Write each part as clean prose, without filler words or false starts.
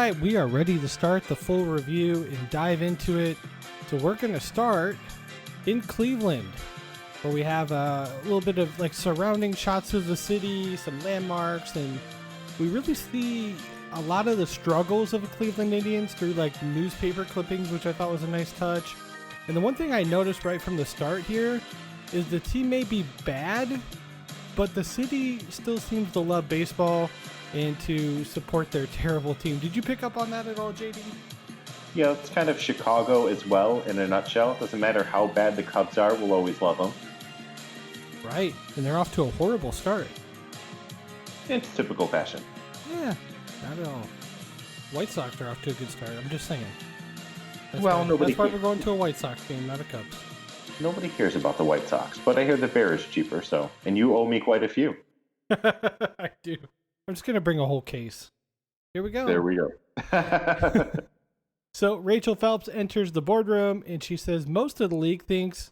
right, we are ready to start the full review and dive into it. So we're going to start in Cleveland, where we have a little bit of like surrounding shots of the city, some landmarks, and we really see a lot of the struggles of the Cleveland Indians through like newspaper clippings, which I thought was a nice touch. And the one thing I noticed right from the start here is the team may be bad, but the city still seems to love baseball and to support their terrible team. Did you pick up on that at all, JD? Yeah, it's kind of Chicago as well in a nutshell. It doesn't matter how bad the Cubs are, we'll always love them. Right, and they're off to a horrible start. It's typical fashion. Yeah, not at all. White Sox are off to a good start. I'm just saying. That's Well, that's why we're going to a White Sox game, not a Cubs. Nobody cares about the White Sox, but I hear the Bear is cheaper, so. And you owe me quite a few. I do. I'm just going to bring a whole case. Here we go. There we go. So Rachel Phelps enters the boardroom, and she says most of the league thinks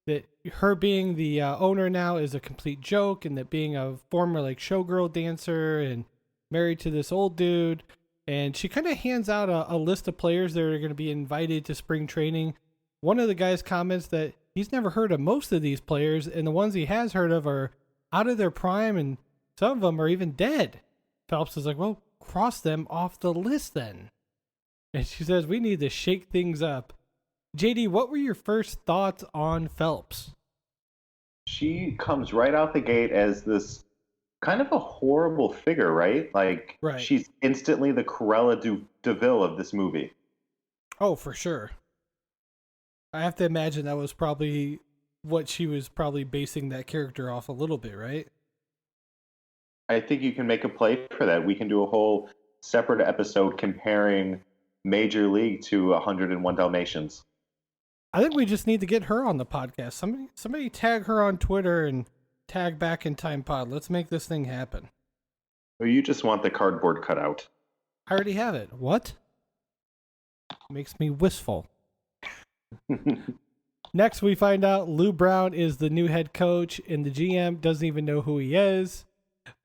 that her being the owner now is a complete joke, and that being a former like showgirl dancer and married to this old dude. And she kind of hands out a list of players that are going to be invited to spring training. One of the guys comments that he's never heard of most of these players, and the ones he has heard of are out of their prime, and some of them are even dead. Phelps is like, well, cross them off the list then. And she says, we need to shake things up. JD, what were your first thoughts on Phelps? She comes right out the gate as this kind of a horrible figure, right? Like, right. She's instantly the Cruella de Vil of this movie. Oh, for sure. I have to imagine that was probably what she was probably basing that character off a little bit, right? I think you can make a play for that. We can do a whole separate episode comparing Major League to 101 Dalmatians. I think we just need to get her on the podcast. Somebody tag her on Twitter and tag Back in Time Pod. Let's make this thing happen. Or you just want the cardboard cutout. I already have it. What? Makes me wistful. Next, we find out Lou Brown is the new head coach, and the GM doesn't even know who he is.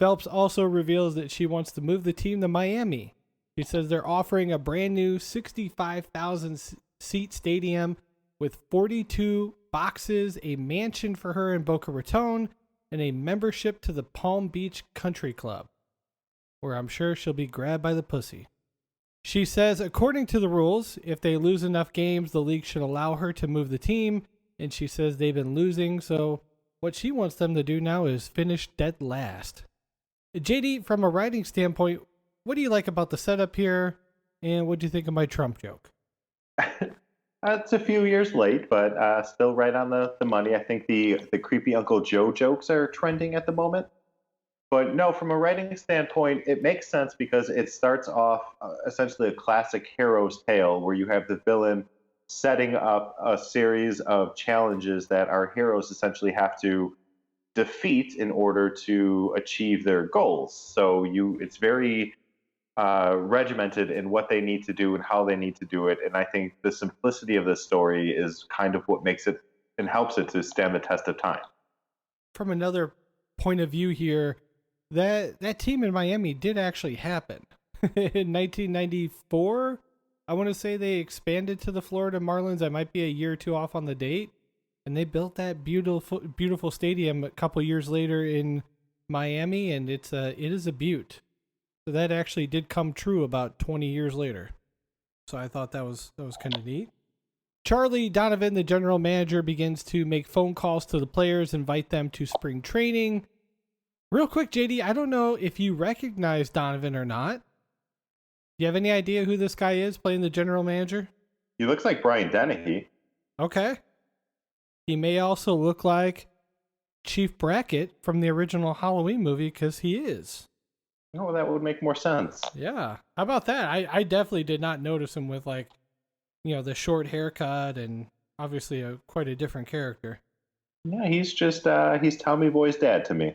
Phelps also reveals that she wants to move the team to Miami. She says they're offering a brand new 65,000 seat stadium with 42 boxes, a mansion for her in Boca Raton, and a membership to the Palm Beach Country Club, where I'm sure she'll be grabbed by the pussy. She says, according to the rules, if they lose enough games, the league should allow her to move the team, and she says they've been losing, so what she wants them to do now is finish dead last. JD, from a writing standpoint, what do you like about the setup here, and what do you think of my Trump joke? It's a few years late, but still right on the money. I think the creepy Uncle Joe jokes are trending at the moment. But no, from a writing standpoint, it makes sense because it starts off essentially a classic hero's tale where you have the villain setting up a series of challenges that our heroes essentially have to defeat in order to achieve their goals. So it's very regimented in what they need to do and how they need to do it. And I think the simplicity of this story is kind of what makes it and helps it to stand the test of time. From another point of view here, that team in Miami did actually happen. In 1994, I want to say they expanded to the Florida Marlins. I might be a year or two off on the date. And they built that beautiful stadium a couple years later in Miami, and it is a beaut. So that actually did come true about 20 years later. So I thought that was kind of neat. Charlie Donovan, the general manager, begins to make phone calls to the players, invite them to spring training. Real quick, JD, I don't know if you recognize Donovan or not. Do you have any idea who this guy is playing the general manager? He looks like Brian Dennehy. Okay. He may also look like Chief Brackett from the original Halloween movie, because he is. Oh, that would make more sense. Yeah. How about that? I definitely did not notice him with the short haircut and obviously quite a different character. Yeah, he's just, he's Tommy Boy's dad to me.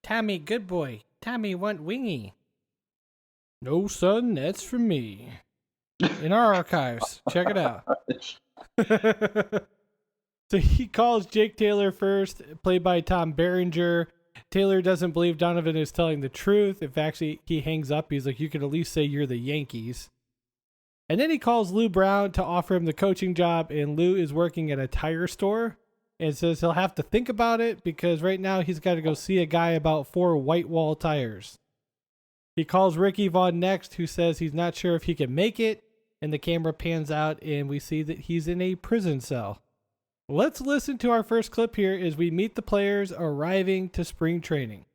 Tommy, good boy. Tommy want wingy. No, son, that's for me. In our archives. Check it out. So he calls Jake Taylor first, played by Tom Berenger, Taylor doesn't believe Donovan is telling the truth. If actually he hangs up, he's like, you could at least say you're the Yankees. And then he calls Lou Brown to offer him the coaching job, and Lou is working at a tire store and says he'll have to think about it because right now he's got to go see a guy about 4 white wall tires. He calls Ricky Vaughn next, who says he's not sure if he can make it, and the camera pans out and we see that he's in a prison cell. Let's listen to our first clip here as we meet the players arriving to spring training.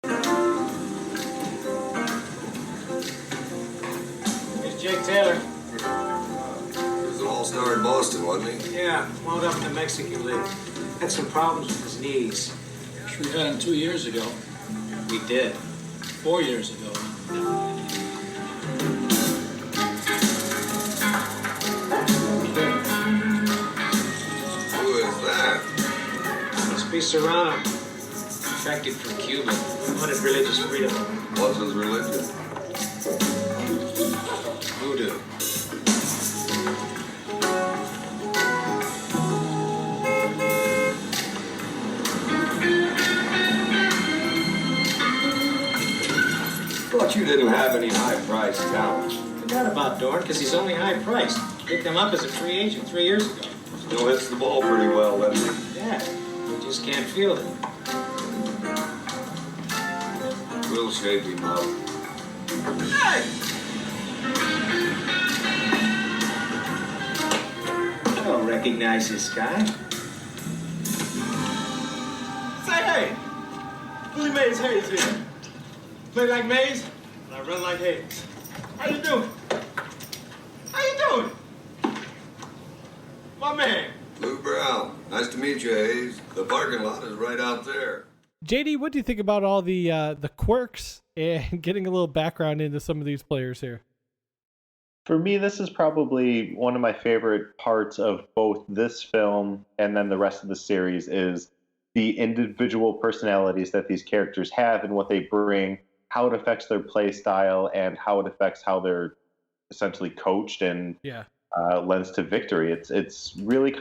Here's Jake Taylor. He was an all-star in Boston, wasn't he? Yeah, wound up in the Mexican League. Had some problems with his knees. We had him 2 years ago. We did. 4 years ago. Who is that? Must be Serrano. Defected from Cuba. We wanted religious freedom. What's his religion? Voodoo. Thought you didn't have any high-priced talent. Forgot about Dorn, because he's only high-priced. Picked him up as a free agent 3 years ago. Still hits the ball pretty well, doesn't he? Yeah, he just can't field it. We'll shake him up. Hey! I don't recognize this guy. Say hey! Willie Mays Hayes here. Play like Mays, and I run like Hayes. How you doing? How you doing? My man. Lou Brown. Nice to meet you, Hayes. The parking lot is right out there. JD, what do you think about all the quirks and getting a little background into some of these players here? For me, this is probably one of my favorite parts of both this film and then the rest of the series is the individual personalities that these characters have and what they bring, how it affects their play style, and how it affects how they're essentially coached and lends to victory. It's really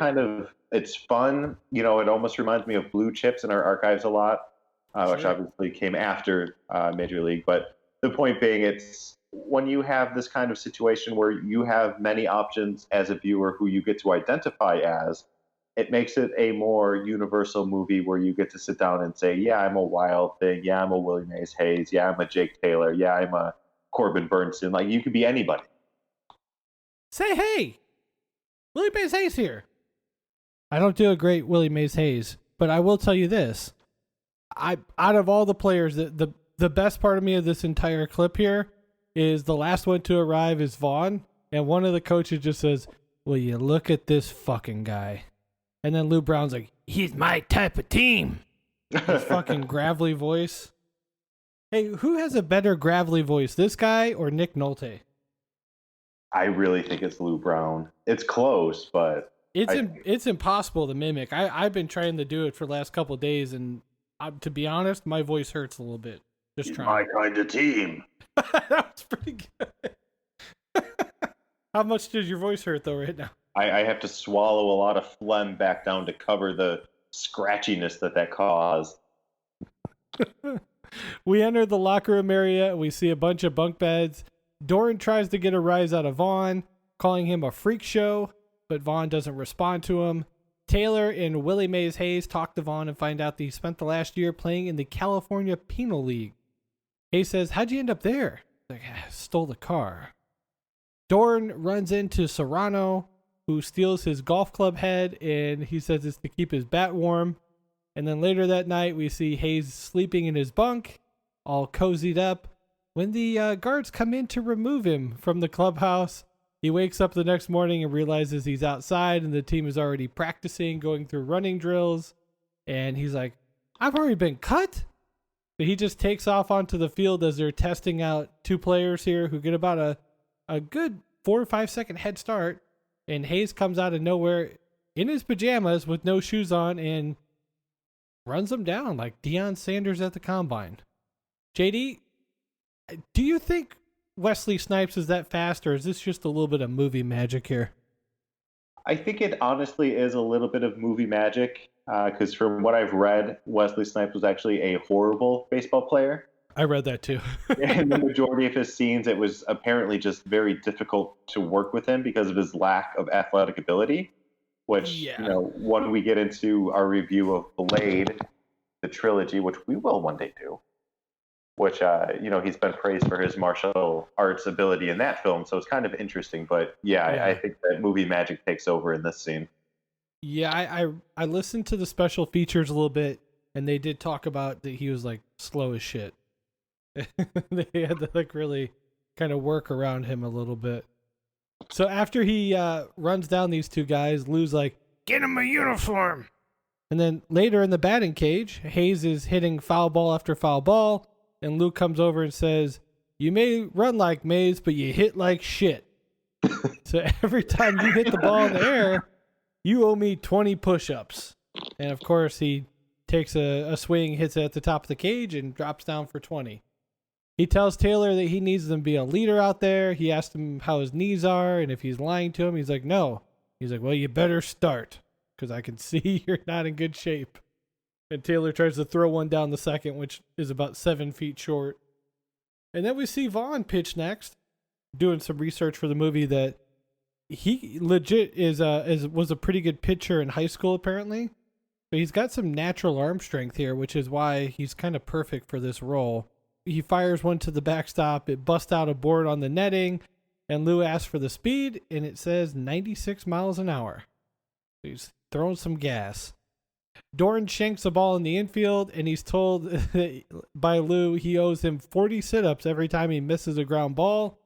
it's fun. You know, it almost reminds me of Blue Chips in our archives a lot, which obviously came after Major League. But the point being, it's when you have this kind of situation where you have many options as a viewer who you get to identify as, it makes it a more universal movie where you get to sit down and say, yeah, I'm a Wild Thing. Yeah, I'm a Willie Mays Hayes. Yeah, I'm a Jake Taylor. Yeah, I'm a Corbin Burnson. Like, you could be anybody. Say hey! Willie Mays Hayes here. I don't do a great Willie Mays Hayes, but I will tell you this. Out of all the players, the best part of me of this entire clip here is the last one to arrive is Vaughn, and one of the coaches just says, will you look at this fucking guy? And then Lou Brown's like, he's my type of team. His fucking gravelly voice. Hey, who has a better gravelly voice, this guy or Nick Nolte? I really think it's Lou Brown. It's close, but it's impossible to mimic. I've been trying to do it for the last couple of days, and to be honest, my voice hurts a little bit. Just trying. My kind of team. That was pretty good. How much does your voice hurt though right now? I have to swallow a lot of phlegm back down to cover the scratchiness that caused. We enter the locker room area. We see a bunch of bunk beds. Doran tries to get a rise out of Vaughn, calling him a freak show, but Vaughn doesn't respond to him. Taylor and Willie Mays Hayes talk to Vaughn and find out that he spent the last year playing in the California Penal League. Hayes says, how'd you end up there? Like, I stole the car. Doran runs into Serrano, who steals his golf club head, and he says it's to keep his bat warm. And then later that night, we see Hayes sleeping in his bunk, all cozied up. When the guards come in to remove him from the clubhouse, he wakes up the next morning and realizes he's outside and the team is already practicing, going through running drills. And he's like, I've already been cut? But he just takes off onto the field as they're testing out two players here who get about a good 4 or 5 second head start. And Hayes comes out of nowhere in his pajamas with no shoes on and runs them down like Deion Sanders at the combine. JD, do you think Wesley Snipes is that fast, or is this just a little bit of movie magic here? I think it honestly is a little bit of movie magic. because from what I've read, Wesley Snipes was actually a horrible baseball player. I read that too. In the majority of his scenes, it was apparently just very difficult to work with him because of his lack of athletic ability, which, Yeah. you know, when we get into our review of Blade, the trilogy, which we will one day do, which, you know, he's been praised for his martial arts ability in that film. So it's kind of interesting. But yeah. I think that movie magic takes over in this scene. Yeah, I listened to the special features a little bit, and they did talk about that he was like slow as shit. They had to like really kind of work around him a little bit. So after he runs down these two guys, Lou's like, "Get him a uniform." And then later in the batting cage, Hayes is hitting foul ball after foul ball, and Lou comes over and says, "You may run like Mays, but you hit like shit. So every time you hit the ball in the air, you owe me 20 push-ups." And of course, he takes a swing, hits it at the top of the cage, and drops down for 20. He tells Taylor that he needs them to be a leader out there. He asks him how his knees are, and if he's lying to him, he's like, "No." He's like, "Well, you better start, because I can see you're not in good shape." And Taylor tries to throw one down the second, which is about 7 feet short. And then we see Vaughn pitch next, doing some research for the movie, that he legit was a pretty good pitcher in high school, apparently. But he's got some natural arm strength here, which is why he's kind of perfect for this role. He fires one to the backstop. It busts out a board on the netting, and Lou asks for the speed, and it says 96 miles an hour. He's throwing some gas. Doran shanks a ball in the infield, and he's told by Lou he owes him 40 sit-ups every time he misses a ground ball.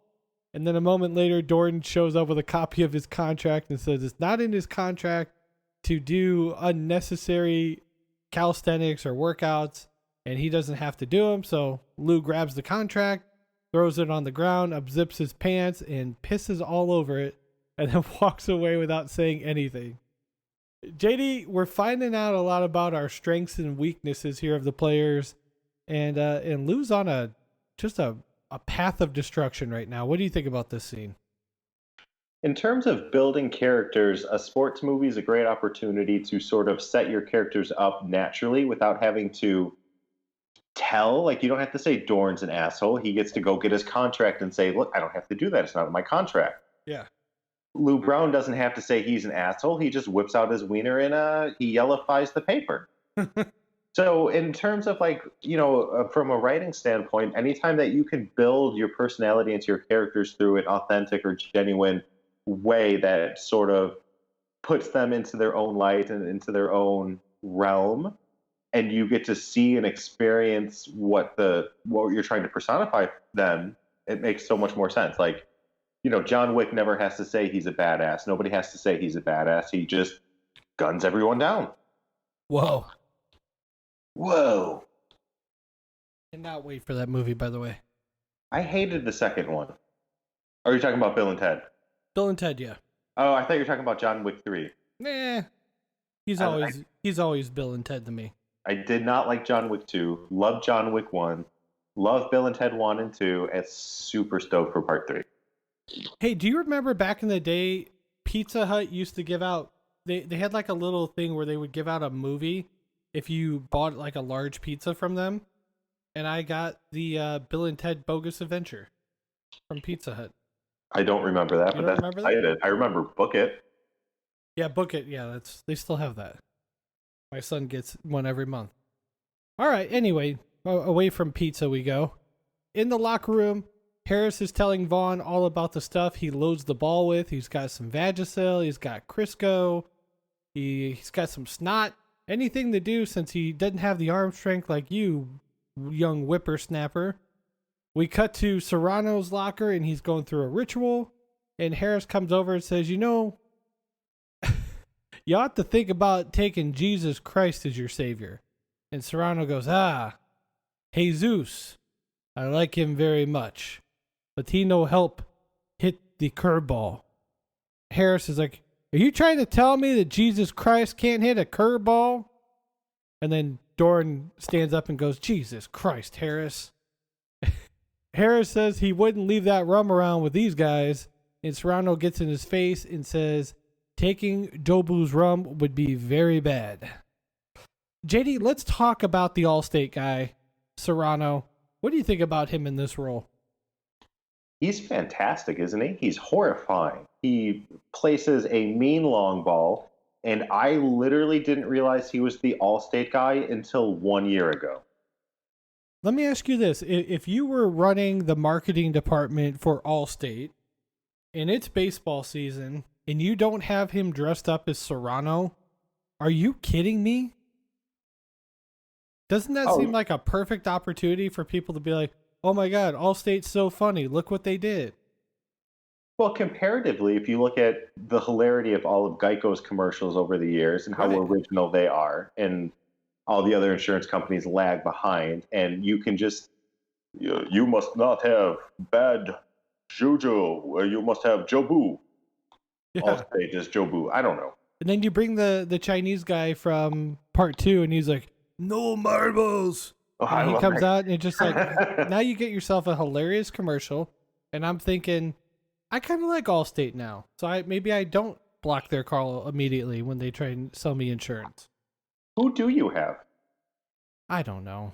And then a moment later, Doran shows up with a copy of his contract and says it's not in his contract to do unnecessary calisthenics or workouts, and he doesn't have to do them. So Lou grabs the contract, throws it on the ground, unzips his pants, and pisses all over it, and then walks away without saying anything. JD, we're finding out a lot about our strengths and weaknesses here of the players, and Lou's on a path of destruction right now. What do you think about this scene? In terms of building characters, a sports movie is a great opportunity to sort of set your characters up naturally without having to tell. Like, you don't have to say Dorn's an asshole. He gets to go get his contract and say, "Look, I don't have to do that. It's not in my contract." Yeah. Lou Brown doesn't have to say he's an asshole. He just whips out his wiener and he yellowifies the paper. So in terms of, like, you know, from a writing standpoint, anytime that you can build your personality into your characters through an authentic or genuine way that sort of puts them into their own light and into their own realm, and you get to see and experience what you're trying to personify them, it makes so much more sense. Like, you know, John Wick never has to say he's a badass. Nobody has to say he's a badass. He just guns everyone down. Whoa. Whoa. Cannot wait for that movie, by the way. I hated the second one. Are you talking about Bill and Ted? Bill and Ted, yeah. Oh, I thought you were talking about John Wick 3. Nah. He's always Bill and Ted to me. I did not like John Wick 2. Loved John Wick 1. Loved Bill and Ted 1 and 2. And super stoked for part 3. Hey, do you remember back in the day, Pizza Hut used to give out, they had like a little thing where they would give out a movie if you bought like a large pizza from them. And I got the Bill and Ted Bogus Adventure from Pizza Hut. I don't remember that, You but don't that's remember that? excited. I remember Book It. Yeah, Book It. Yeah, they still have that. My son gets one every month. All right, anyway, away from pizza we go. In the locker room, Harris is telling Vaughn all about the stuff he loads the ball with. He's got some Vagisil, he's got Crisco, he's got some snot, anything to do since he doesn't have the arm strength like you, young whippersnapper. We cut to Serrano's locker, and he's going through a ritual, and Harris comes over and says, "You know, you ought to think about taking Jesus Christ as your savior." And Serrano goes, Jesus, I like him very much, but he no help hit the curveball. Harris is like, "Are you trying to tell me that Jesus Christ can't hit a curveball?" And then Doran stands up and goes, "Jesus Christ, Harris." Harris says he wouldn't leave that rum around with these guys, and Serrano gets in his face and says, "Taking Jobu's rum would be very bad." JD, let's talk about the Allstate guy, Serrano. What do you think about him in this role? He's fantastic, isn't he? He's horrifying. He places a mean long ball, and I literally didn't realize he was the Allstate guy until 1 year ago. Let me ask you this. If you were running the marketing department for Allstate and it's baseball season and you don't have him dressed up as Serrano, are you kidding me? Doesn't that seem like a perfect opportunity for people to be like, oh my God, Allstate's so funny. Look what they did. Well, comparatively, if you look at the hilarity of all of Geico's commercials over the years and how Right. original they are, and all the other insurance companies lag behind, and you can just, you must not have bad juju, you must have jobu. Yeah. Allstate is jobu. I don't know. And then you bring the Chinese guy from part 2 and he's like, no marbles. Oh, I And he love comes that. out and it's just like, now you get yourself a hilarious commercial. And I'm thinking, I kind of like Allstate now. So maybe I don't block their call immediately when they try and sell me insurance. Who do you have? I don't know.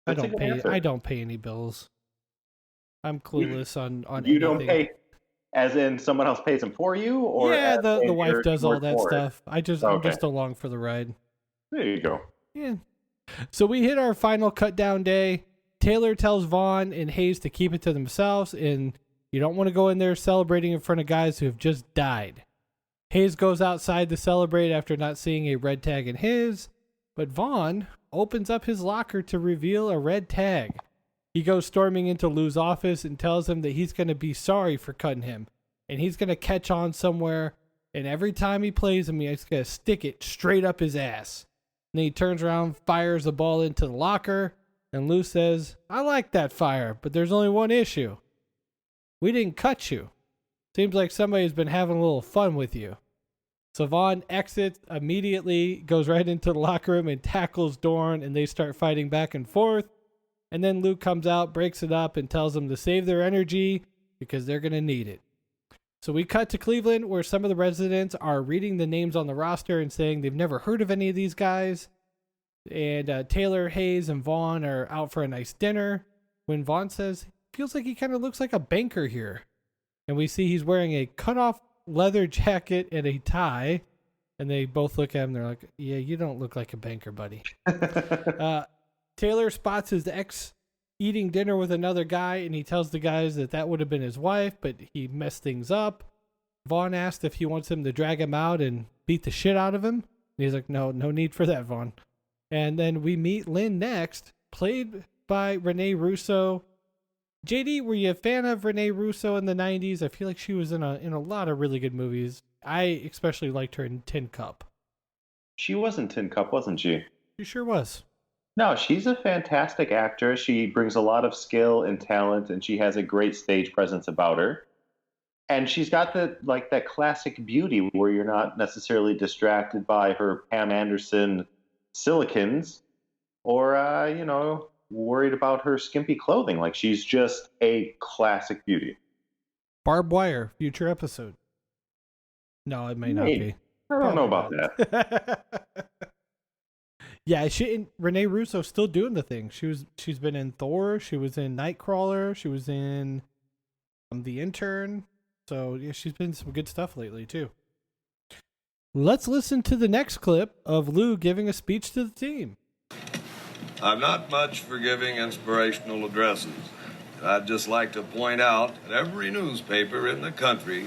That's a good answer. I don't pay any bills. I'm clueless on You anything. don't pay, as in someone else pays them for you, or Yeah, as the in wife you're does all short that for it? stuff. I'm Okay. just along for the ride. There you go. Yeah. So we hit our final cut down day. Taylor tells Vaughn and Hayes to keep it to themselves, and you don't want to go in there celebrating in front of guys who have just died. Hayes goes outside to celebrate after not seeing a red tag in his, but Vaughn opens up his locker to reveal a red tag. He goes storming into Lou's office and tells him that he's going to be sorry for cutting him, and he's going to catch on somewhere, and every time he plays him, he's going to stick it straight up his ass. And then he turns around, fires the ball into the locker, and Lou says, I like that fire, but there's only one issue. We didn't cut you. Seems like somebody's been having a little fun with you. So Vaughn exits immediately, goes right into the locker room and tackles Dorn, and they start fighting back and forth. And then Lou comes out, breaks it up, and tells them to save their energy because they're going to need it. So we cut to Cleveland, where some of the residents are reading the names on the roster and saying they've never heard of any of these guys. And Taylor, Hayes, and Vaughn are out for a nice dinner when Vaughn says, feels like he kind of looks like a banker here. And we see he's wearing a cut-off leather jacket and a tie. And they both look at him. They're like, yeah, you don't look like a banker, buddy. Taylor spots his ex eating dinner with another guy, and he tells the guys that would have been his wife, but he messed things up. Vaughn asked if he wants him to drag him out and beat the shit out of him. And he's like, no need for that, Vaughn. And then we meet Lynn next, played by Renee Russo. JD, were you a fan of Renee Russo in the 90s? I feel like she was in a lot of really good movies. I especially liked her in Tin Cup. She was in Tin Cup, wasn't she? She sure was. No, she's a fantastic actress. She brings a lot of skill and talent, and she has a great stage presence about her. And she's got that classic beauty where you're not necessarily distracted by her Pam Anderson silicons or worried about her skimpy clothing. Like, she's just a classic beauty. Barbed Wire, future episode. No, it may not be. I don't know about that. Yeah, Renee Russo still doing the thing. She's been in Thor. She was in Nightcrawler. She was in The Intern. So yeah, she's been in some good stuff lately too. Let's listen to the next clip of Lou giving a speech to the team. I'm not much for giving inspirational addresses. I'd just like to point out that every newspaper in the country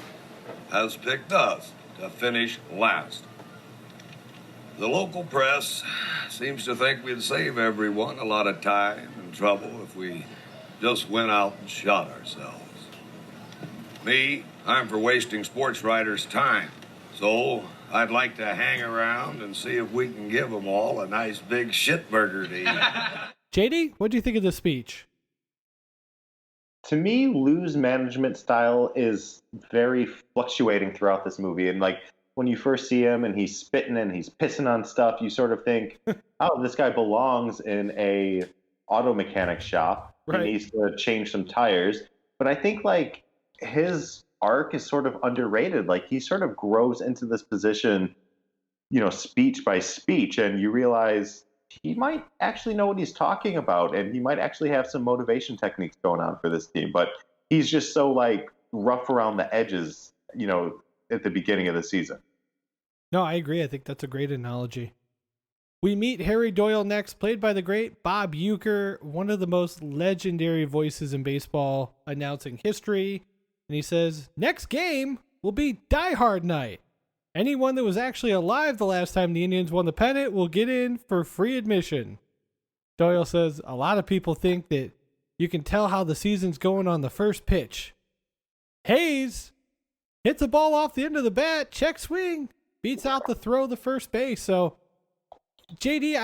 has picked us to finish last. The local press seems to think we'd save everyone a lot of time and trouble if we just went out and shot ourselves. Me, I'm for wasting sports writers' time. So I'd like to hang around and see if we can give them all a nice big shitburger to eat. JD, what do you think of the speech? To me, Lou's management style is very fluctuating throughout this movie. And when you first see him and he's spitting and he's pissing on stuff, you sort of think, oh, this guy belongs in a auto mechanic shop. Right. He needs to change some tires. But I think his arc is sort of underrated. He sort of grows into this position speech by speech, and you realize he might actually know what he's talking about, and he might actually have some motivation techniques going on for this team. But he's just so like rough around the edges, at the beginning of the season. No, I agree. I think that's a great analogy. We meet Harry Doyle next, played by the great Bob Uecker, one of the most legendary voices in baseball, announcing history. And he says, next game will be Die Hard Night. Anyone that was actually alive the last time the Indians won the pennant will get in for free admission. Doyle says, a lot of people think that you can tell how the season's going on the first pitch. Hayes hits the ball off the end of the bat, check swing, beats out the throw the first base. So, JD,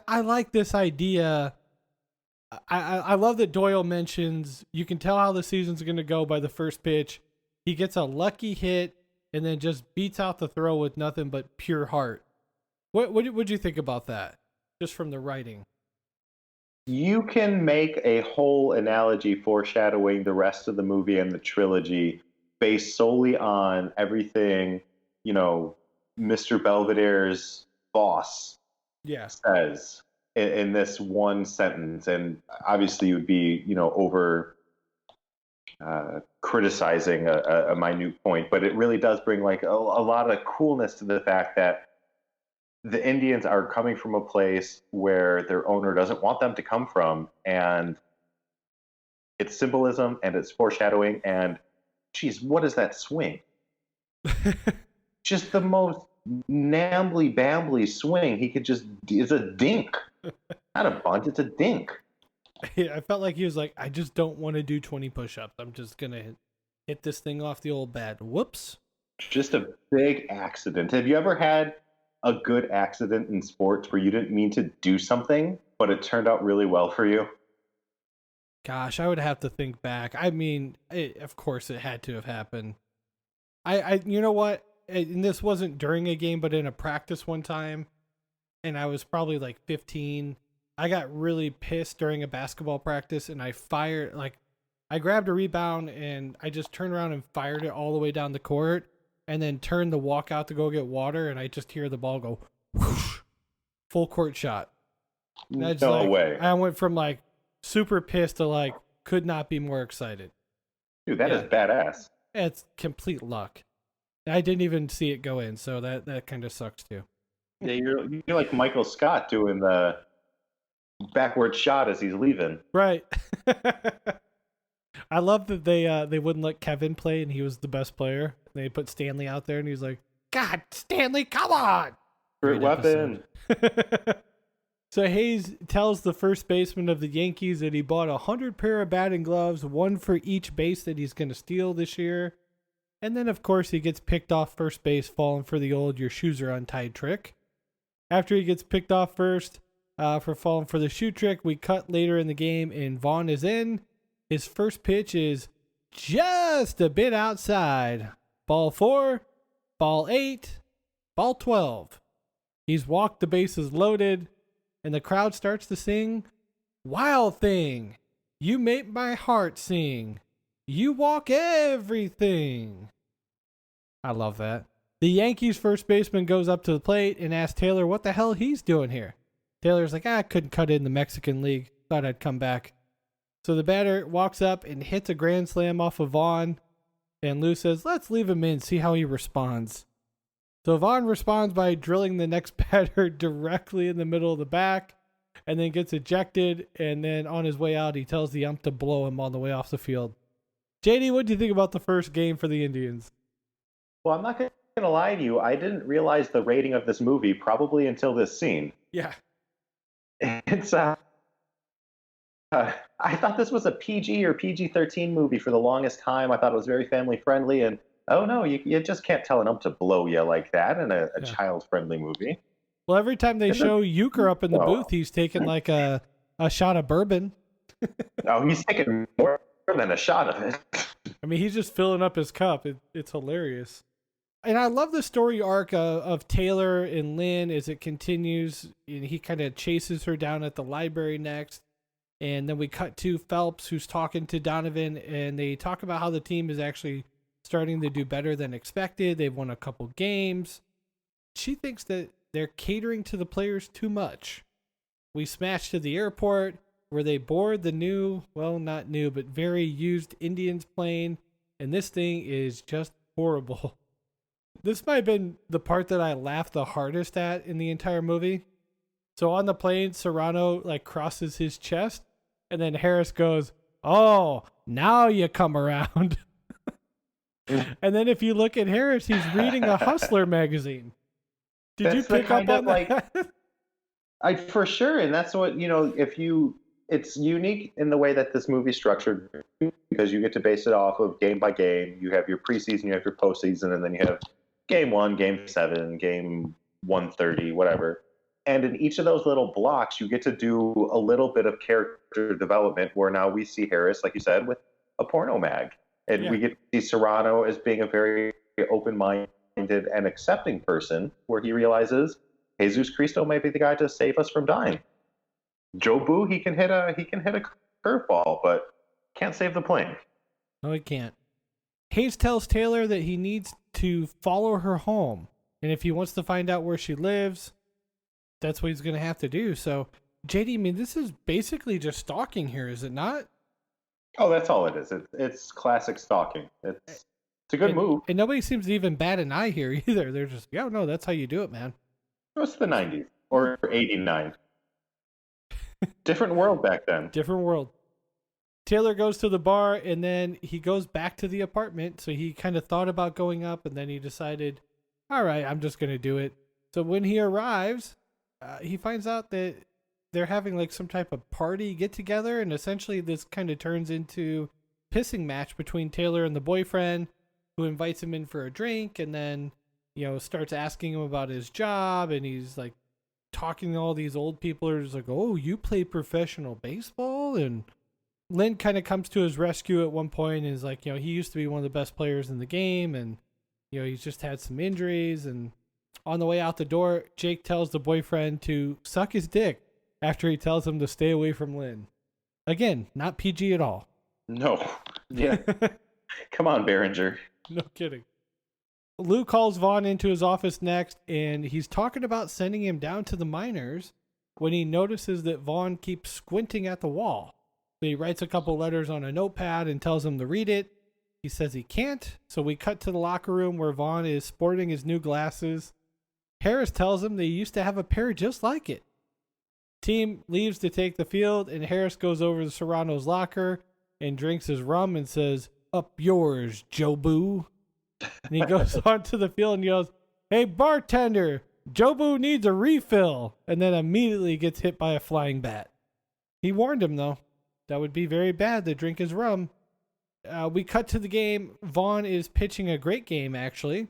I like this idea. I love that Doyle mentions you can tell how the season's going to go by the first pitch. He gets a lucky hit and then just beats out the throw with nothing but pure heart. What'd you think about that, just from the writing? You can make a whole analogy foreshadowing the rest of the movie and the trilogy based solely on everything, Mr. Belvedere's boss says in this one sentence. And obviously you would be, over criticizing a minute point, but it really does bring like a lot of coolness to the fact that the Indians are coming from a place where their owner doesn't want them to come from, and it's symbolism and it's foreshadowing. And geez, what is that swing? Just the most nambly bambly swing. It's a dink, not a bunt. It's a dink. I felt like he was like, I just don't want to do 20 push-ups. I'm just going to hit this thing off the old bat. Whoops. Just a big accident. Have you ever had a good accident in sports where you didn't mean to do something, but it turned out really well for you? Gosh, I would have to think back. I mean, of course it had to have happened. You know what? And this wasn't during a game, but in a practice one time, and I was probably like 15. I got really pissed during a basketball practice, and I grabbed a rebound and I just turned around and fired it all the way down the court, and then turned the walk out to go get water, and I just hear the ball go whoosh, full court shot. No way. I went from like super pissed to like could not be more excited. Dude, that is badass. It's complete luck. I didn't even see it go in, so that kind of sucks too. Yeah, you're like Michael Scott doing the backward shot as he's leaving. Right. I love that they wouldn't let Kevin play, and he was the best player. They put Stanley out there, and he's like, God, Stanley, come on! Great weapon. So Hayes tells the first baseman of the Yankees that he bought 100 pair of batting gloves, one for each base that he's going to steal this year. And then, of course, he gets picked off first base, falling for the old your shoes are untied trick. After he gets picked off first for falling for the shoe trick, we cut later in the game, and Vaughn is in. His first pitch is just a bit outside. Ball 4, ball 8, ball 12. He's walked the bases loaded, and the crowd starts to sing, Wild Thing, you make my heart sing. You walk everything. I love that. The Yankees first baseman goes up to the plate and asks Taylor what the hell he's doing here. Taylor's like, I couldn't cut it in the Mexican League. Thought I'd come back. So the batter walks up and hits a grand slam off of Vaughn. And Lou says, let's leave him in, see how he responds. So Vaughn responds by drilling the next batter directly in the middle of the back, and then gets ejected. And then on his way out, he tells the ump to blow him on the way off the field. JD, what do you think about the first game for the Indians? Well, I'm not going to lie to you. I didn't realize the rating of this movie probably until this scene. Yeah. It's I thought this was a PG or PG-13 movie for the longest time. I thought it was very family friendly, and oh no, you just can't tell an ump to blow you like that in a child-friendly movie. Well, every time they show Uecker up in the booth, he's taking like a shot of bourbon. Oh, he's taking more than a shot of it. I mean, he's just filling up his cup. It's hilarious. And I love the story arc of Taylor and Lynn as it continues. And he kind of chases her down at the library next. And then we cut to Phelps, who's talking to Donovan, and they talk about how the team is actually starting to do better than expected. They've won a couple games. She thinks that they're catering to the players too much. We smash to the airport where they board the new, well, not new, but very used Indians plane, and this thing is just horrible. This might have been the part that I laughed the hardest at in the entire movie. So on the plane, Serrano like crosses his chest, and then Harris goes, "Oh, now you come around." And then if you look at Harris, he's reading a Hustler magazine. Did you pick up on that? I for sure, and that's what it's unique in the way that this movie's structured because you get to base it off of game by game. You have your preseason, you have your postseason, and then you have game 1, game 7, game 130, whatever. And in each of those little blocks, you get to do a little bit of character development where now we see Harris, like you said, with a porno mag. And we get to see Serrano as being a very open-minded and accepting person where he realizes Jesus Cristo may be the guy to save us from dying. Jobu, he can hit a curveball, but can't save the plane. No, he can't. Hayes tells Taylor that he needs to follow her home. And if he wants to find out where she lives, that's what he's going to have to do. So, JD, I mean, this is basically just stalking here, is it not? Oh, that's all it is. It's classic stalking. It's a good move. And nobody seems to even bat an eye here either. They're just, yeah, no, that's how you do it, man. It was the 90s or 89. Different world back then. Different world. Taylor goes to the bar and then he goes back to the apartment. So he kind of thought about going up and then he decided, all right, I'm just going to do it. So when he arrives, he finds out that they're having like some type of party get together. And essentially this kind of turns into pissing match between Taylor and the boyfriend who invites him in for a drink and then, starts asking him about his job. And he's like talking to all these old people who are just like, oh, you play professional baseball? And Lynn kind of comes to his rescue at one point and is like, he used to be one of the best players in the game. And, he's just had some injuries. And on the way out the door, Jake tells the boyfriend to suck his dick after he tells him to stay away from Lynn. Again, not PG at all. No. Yeah. Come on, Behringer. No kidding. Lou calls Vaughn into his office next, and he's talking about sending him down to the minors when he notices that Vaughn keeps squinting at the wall. So he writes a couple letters on a notepad and tells him to read it. He says he can't, so we cut to the locker room where Vaughn is sporting his new glasses. Harris tells him they used to have a pair just like it. Team leaves to take the field, and Harris goes over to Serrano's locker and drinks his rum and says, "Up yours, Jobu." And he goes onto the field and yells, "Hey, bartender, Jobu needs a refill," and then immediately gets hit by a flying bat. He warned him, though. That would be very bad to drink his rum. We cut to the game. Vaughn is pitching a great game, actually.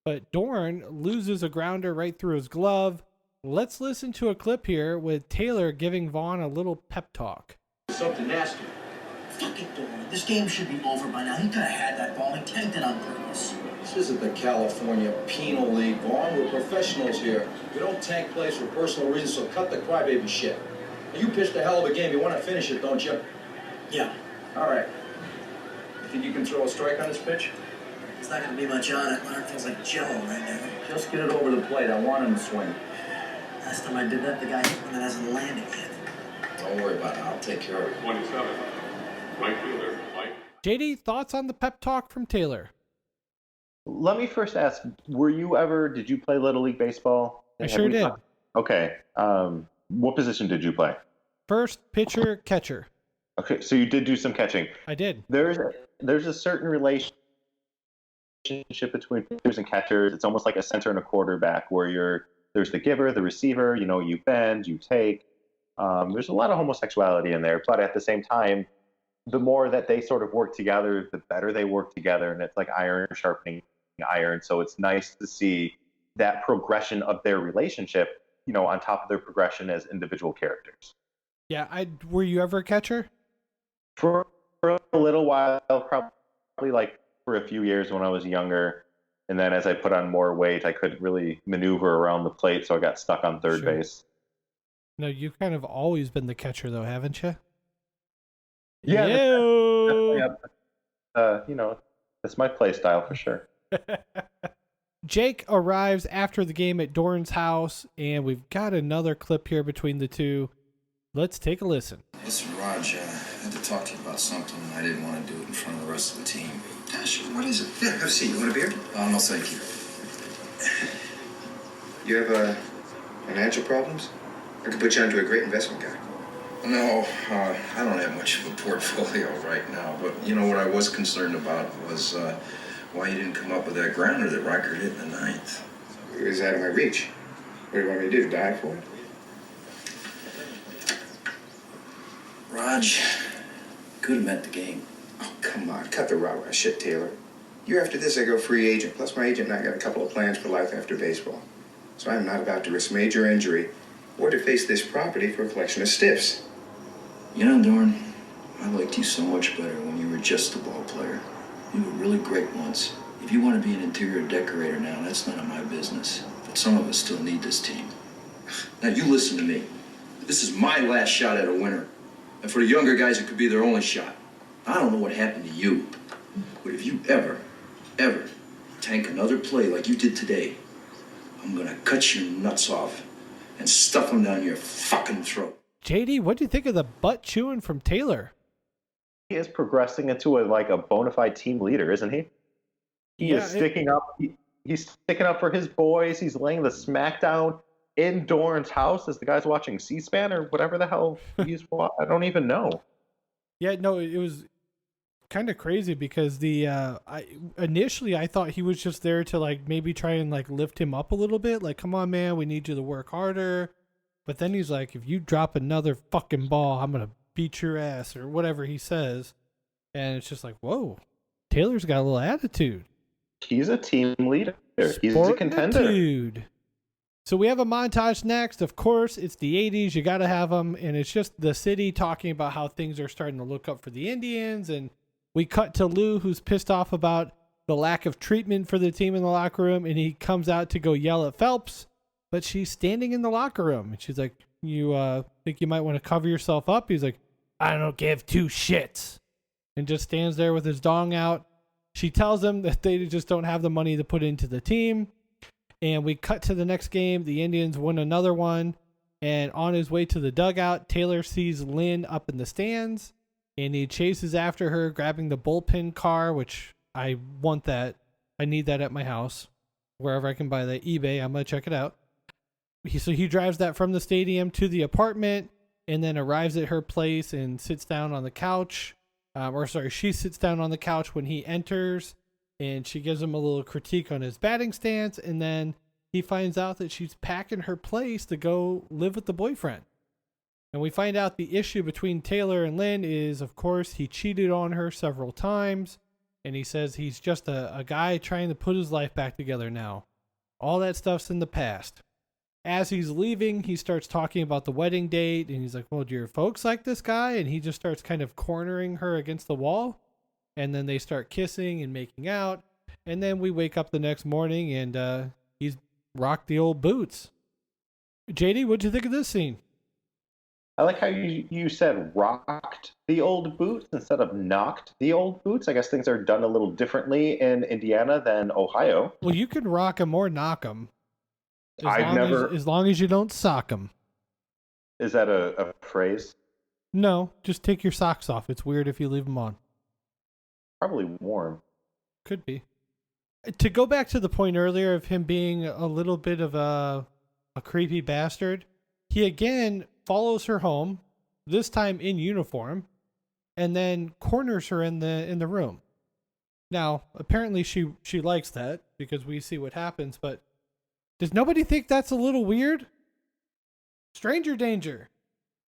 But Dorn loses a grounder right through his glove. Let's listen to a clip here with Taylor giving Vaughn a little pep talk. Something nasty. Fuck it, Dorn. This game should be over by now. He could have had that ball. He tanked it on purpose. This isn't the California Penal League, Vaughn. We're professionals here. We don't tank plays for personal reasons, so cut the crybaby shit. You pitched a hell of a game. You want to finish it, don't you? Yeah. All right. You think you can throw a strike on this pitch? It's not going to be much on it. My arm feels like jello right now. Just get it over the plate. I want him to swing. Last time I did that, the guy hit one that hasn't landed yet. Don't worry about it. I'll take care of it. 27. Right fielder, Mike. JD, thoughts on the pep talk from Taylor? Let me first ask, did you play Little League Baseball? I sure did. Okay. What position did you play? First, pitcher, catcher. Okay, so you did do some catching. I did. There's a certain relationship between pitchers and catchers. It's almost like a center and a quarterback where there's the giver, the receiver, you bend, you take. There's a lot of homosexuality in there, but at the same time, the more that they sort of work together, the better they work together, and it's like iron sharpening iron. So it's nice to see that progression of their relationship, on top of their progression as individual characters. Yeah, were you ever a catcher? For a little while, probably like for a few years when I was younger. And then as I put on more weight, I couldn't really maneuver around the plate, so I got stuck on third base. No, you've kind of always been the catcher, though, haven't you? Yeah. That's my play style for sure. Jake arrives after the game at Dorn's house, and we've got another clip here between the two. Let's take a listen. Listen, Raj, I had to talk to you about something. I didn't want to do it in front of the rest of the team. Sure, what is it? Yeah, have a seat. You want a beer? No, thank you. You have financial problems? I could put you onto a great investment guy. No, I don't have much of a portfolio right now, but you know what I was concerned about was why you didn't come up with that grounder that Riker hit in the ninth. It was out of my reach. What do you want me to do, die for it? Raj, could have meant the game. Oh, come on. Cut the rah-rah shit, Taylor. Year after this, I go free agent. Plus, my agent and I got a couple of plans for life after baseball. So I'm not about to risk major injury or to face this property for a collection of stiffs. You know, Dorn, I liked you so much better when you were just a ball player. You were really great once. If you want to be an interior decorator now, that's none of my business. But some of us still need this team. Now, you listen to me. This is my last shot at a winner. And for the younger guys, it could be their only shot. I don't know what happened to you, but if you ever tank another play like you did today, I'm gonna cut your nuts off and stuff them down your fucking throat. JD, what do you think of the butt chewing from Taylor? He is progressing into a bona fide team leader, isn't he? He is sticking up. He's sticking up for his boys. He's laying the smackdown in Dorn's house as the guy's watching C-SPAN or whatever the hell he's watching. I don't even know. Yeah, no, it was kind of crazy because initially I thought he was just there to maybe try and lift him up a little bit. Like, come on, man, we need you to work harder. But then he's like, if you drop another fucking ball, I'm going to beat your ass or whatever he says. And it's just like, whoa, Taylor's got a little attitude. He's a team leader. He's a contender. Attitude. So we have a montage next. Of course, it's the 80s. You got to have them. And it's just the city talking about how things are starting to look up for the Indians. And we cut to Lou, who's pissed off about the lack of treatment for the team in the locker room. And he comes out to go yell at Phelps. But she's standing in the locker room. And she's like, you think you might want to cover yourself up? He's like, I don't give two shits. And just stands there with his dong out. She tells him that they just don't have the money to put into the team. And we cut to the next game. The Indians win another one. And on his way to the dugout, Taylor sees Lynn up in the stands. And he chases after her, grabbing the bullpen car, which I want that. I need that at my house. Wherever I can buy that. eBay, I'm going to check it out. So he drives that from the stadium to the apartment and then arrives at her place and sits down on the couch. She sits down on the couch when he enters. And she gives him a little critique on his batting stance. And then he finds out that she's packing her place to go live with the boyfriend. And we find out the issue between Taylor and Lynn is, of course, he cheated on her several times. And he says he's just a guy trying to put his life back together now. All that stuff's in the past. As he's leaving, he starts talking about the wedding date. And he's like, well, do your folks like this guy? And he just starts kind of cornering her against the wall. And then they start kissing and making out. And then we wake up the next morning and he's rocked the old boots. JD, what'd you think of this scene? I like how you said rocked the old boots instead of knocked the old boots. I guess things are done a little differently in Indiana than Ohio. Well, you can rock them or knock them. As long as you don't sock them. Is that a phrase? No, just take your socks off. It's weird if you leave them on. Probably warm. Could be. To go back to the point earlier of him being a little bit of a creepy bastard, he again follows her home, this time in uniform, and then corners her in the room. Now, apparently she likes that because we see what happens, but does nobody think that's a little weird? Stranger danger.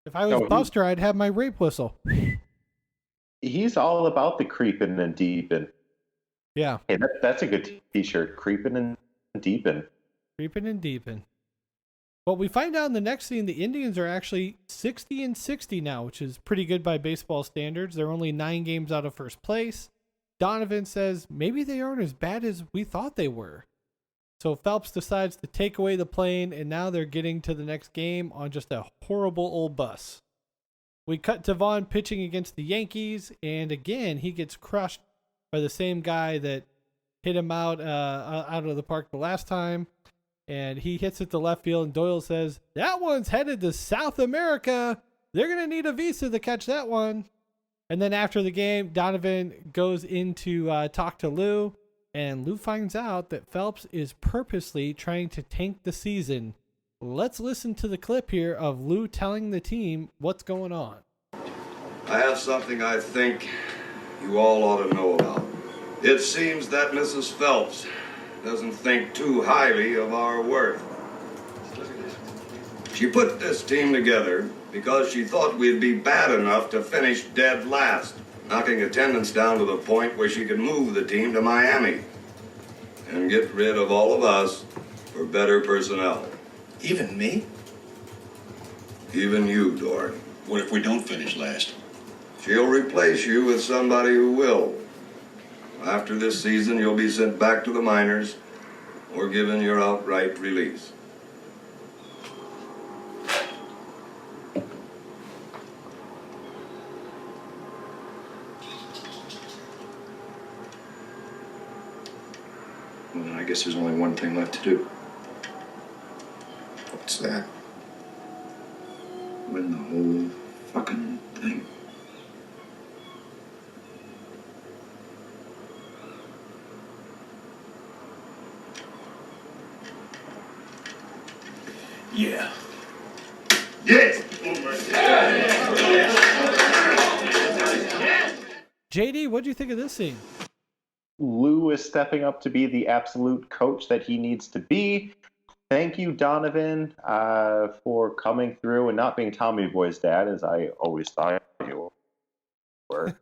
If I was Buster, I'd have my rape whistle. He's all about the creeping and deeping. Yeah. Hey, that's a good t-shirt. Creeping and deeping. Creeping and deeping. But we find out in the next scene, the Indians are actually 60-60 now, which is pretty good by baseball standards. They're only 9 games out of first place. Donovan says maybe they aren't as bad as we thought they were. So Phelps decides to take away the plane, and now they're getting to the next game on just a horrible old bus. We cut to Vaughn pitching against the Yankees, and again, he gets crushed by the same guy that hit him out of the park the last time. And he hits it to left field, and Doyle says, "That one's headed to South America. They're going to need a visa to catch that one." And then after the game, Donovan goes in to talk to Lou, and Lou finds out that Phelps is purposely trying to tank the season. Let's listen to the clip here of Lou telling the team what's going on. I have something I think you all ought to know about. It seems that Mrs. Phelps doesn't think too highly of our worth. She put this team together because she thought we'd be bad enough to finish dead last, knocking attendance down to the point where she could move the team to Miami and get rid of all of us for better personnel. Even me? Even you, Dorn. What if we don't finish last? She'll replace you with somebody who will. After this season, you'll be sent back to the minors or given your outright release. Well, then I guess there's only one thing left to do. What's that? Win the whole fucking thing. Yeah. Yes! JD, what do you think of this scene? Lou is stepping up to be the absolute coach that he needs to be. Thank you, Donovan, for coming through and not being Tommy Boy's dad, as I always thought you were.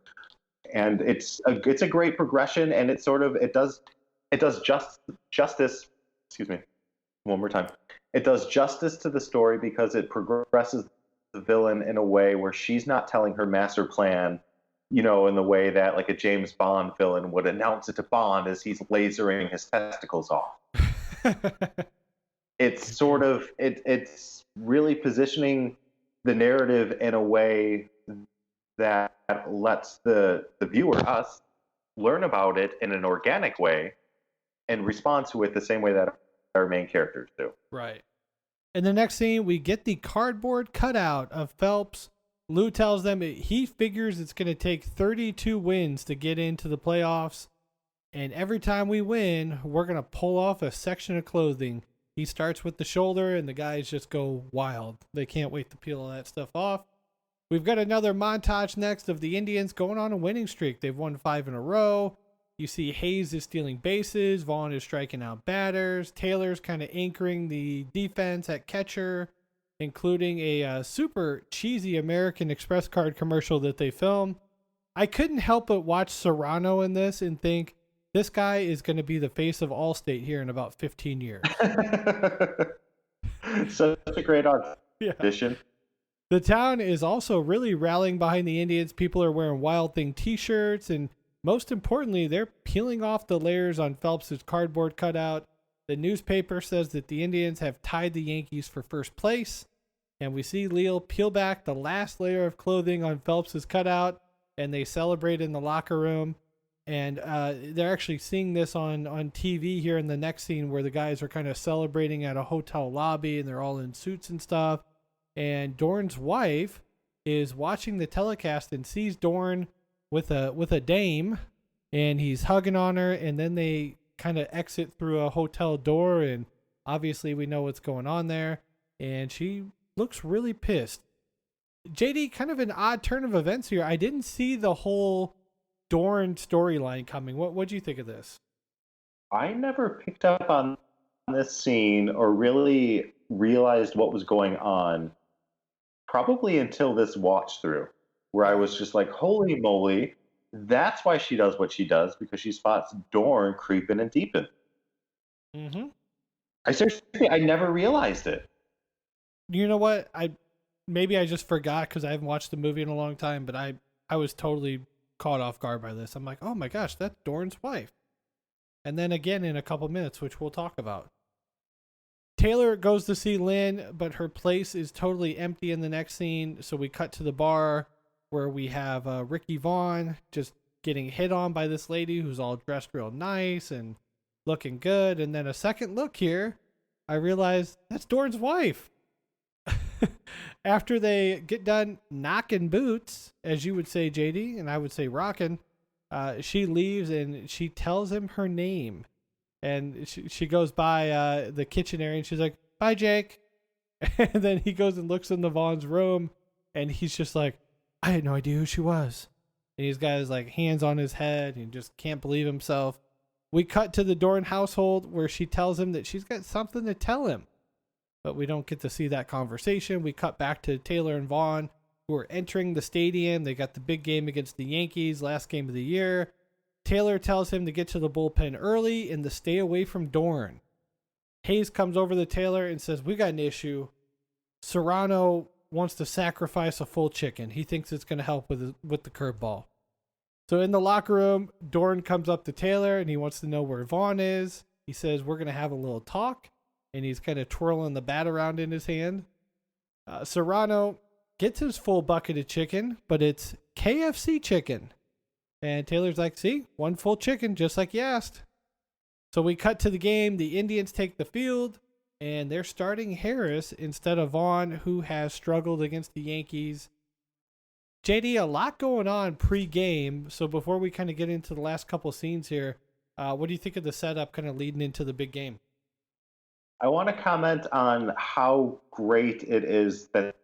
And it's a great progression, and it does justice. Excuse me, one more time. It does justice to the story because it progresses the villain in a way where she's not telling her master plan, in the way that like a James Bond villain would announce it to Bond as he's lasering his testicles off. It's it's really positioning the narrative in a way that lets the viewer, us, learn about it in an organic way and respond to it the same way that our main characters do. Right. In the next scene, we get the cardboard cutout of Phelps. Lou tells them he figures it's going to take 32 wins to get into the playoffs. And every time we win, we're going to pull off a section of clothing. He starts with the shoulder, and the guys just go wild. They can't wait to peel all that stuff off. We've got another montage next of the Indians going on a winning streak. They've won 5 in a row. You see Hayes is stealing bases. Vaughn is striking out batters. Taylor's kind of anchoring the defense at catcher, including a super cheesy American Express card commercial that they filmed. I couldn't help but watch Serrano in this and think, this guy is going to be the face of Allstate here in about 15 years. Such a great audition. Yeah. The town is also really rallying behind the Indians. People are wearing Wild Thing t-shirts, and most importantly, they're peeling off the layers on Phelps' cardboard cutout. The newspaper says that the Indians have tied the Yankees for first place, and we see Leo peel back the last layer of clothing on Phelps' cutout, and they celebrate in the locker room. And they're actually seeing this on TV here in the next scene where the guys are kind of celebrating at a hotel lobby, and they're all in suits and stuff. And Dorn's wife is watching the telecast and sees Dorn with a dame, and he's hugging on her, and then they kind of exit through a hotel door, and obviously we know what's going on there, and she looks really pissed. JD, kind of an odd turn of events here. I didn't see the whole Dorn storyline coming. What do you think of this? I never picked up on this scene or really realized what was going on probably until this watch through, where I was just like, holy moly, that's why she does what she does, because she spots Dorn creeping and deeping. Mm-hmm. I never realized it. You know what? Maybe I just forgot because I haven't watched the movie in a long time, but I was totally caught off guard by this. I'm like, oh my gosh, that's Dorn's wife. And then again in a couple minutes, which we'll talk about. Taylor goes to see Lynn, but her place is totally empty in the next scene. So we cut to the bar where we have Ricky Vaughn just getting hit on by this lady who's all dressed real nice and looking good. And then a second look here, I realized that's Dorn's wife. After they get done knocking boots, as you would say, JD, and I would say rocking, she leaves and she tells him her name. And she goes by the kitchen area and she's like, "Bye, Jake." And then he goes and looks in the Vaughn's room and he's just like, "I had no idea who she was." And he's got his like hands on his head and just can't believe himself. We cut to the Dorn household where she tells him that she's got something to tell him, but we don't get to see that conversation. We cut back to Taylor and Vaughn, who are entering the stadium. They got the big game against the Yankees, last game of the year. Taylor tells him to get to the bullpen early and to stay away from Dorn. Hayes comes over to Taylor and says, "We got an issue. Serrano wants to sacrifice a full chicken. He thinks it's going to help with the curveball." So in the locker room, Dorn comes up to Taylor and he wants to know where Vaughn is. He says, "We're going to have a little talk." And he's kind of twirling the bat around in his hand. Serrano gets his full bucket of chicken, but it's KFC chicken. And Taylor's like, "See, one full chicken, just like you asked." So we cut to the game. The Indians take the field, and they're starting Harris instead of Vaughn, who has struggled against the Yankees. JD, a lot going on pre-game. So before we kind of get into the last couple scenes here, what do you think of the setup kind of leading into the big game? I want to comment on how great it is that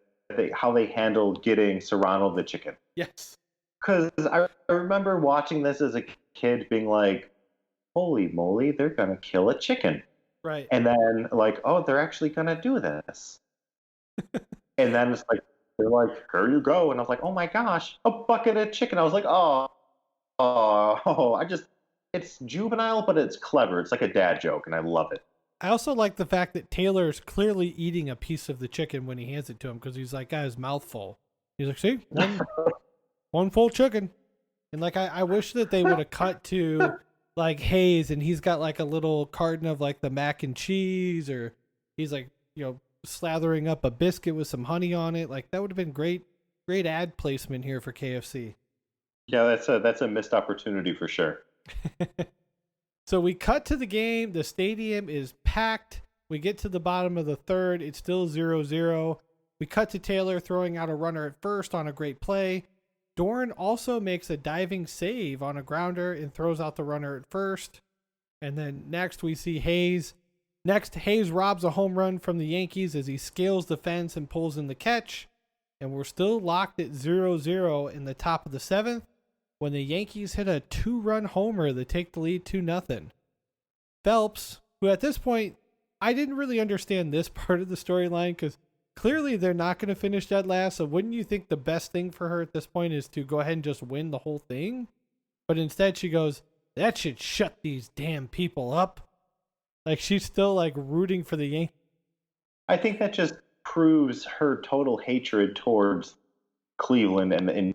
how they handled getting Serrano the chicken. Yes. Because I remember watching this as a kid being like, holy moly, they're going to kill a chicken. Right. And then like, oh, they're actually going to do this. And then it's like, they're like, here you go. And I was like, oh my gosh, a bucket of chicken. I was like, it's juvenile, but it's clever. It's like a dad joke, and I love it. I also like the fact that Taylor's clearly eating a piece of the chicken when he hands it to him, because he's like got his mouth full. He's like, "See, one full chicken." And like, I wish that they would have cut to like Hayes and he's got like a little carton of like the mac and cheese, or he's like, slathering up a biscuit with some honey on it. Like that would have been great ad placement here for KFC. Yeah, that's a missed opportunity for sure. So we cut to the game. The stadium is packed. We get to the bottom of the third. It's still 0-0. We cut to Taylor throwing out a runner at first on a great play. Dorn also makes a diving save on a grounder and throws out the runner at first. And then next we see Hayes. Hayes robs a home run from the Yankees as he scales the fence and pulls in the catch. And we're still locked at 0-0 in the top of the seventh, when the Yankees hit a 2-run homer to take the lead 2-0. Phelps, who at this point, I didn't really understand this part of the storyline because clearly they're not going to finish dead last. So wouldn't you think the best thing for her at this point is to go ahead and just win the whole thing? But instead she goes, "That should shut these damn people up." Like she's still like rooting for the Yankees. I think that just proves her total hatred towards Cleveland and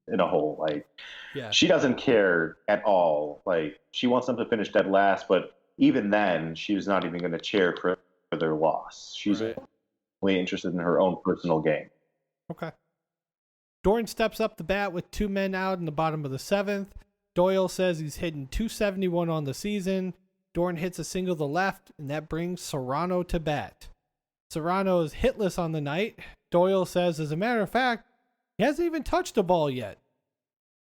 in a whole. Like, yeah, she doesn't care at all. Like, she wants them to finish dead last, but even then, she's not even going to cheer for their loss. She's only interested in her own personal gain. Okay. Dorn steps up the bat with 2 men out in the bottom of the seventh. Doyle says he's hitting .271 on the season. Dorn hits a single to left, and that brings Serrano to bat. Serrano is hitless on the night. Doyle says, as a matter of fact, he hasn't even touched a ball yet.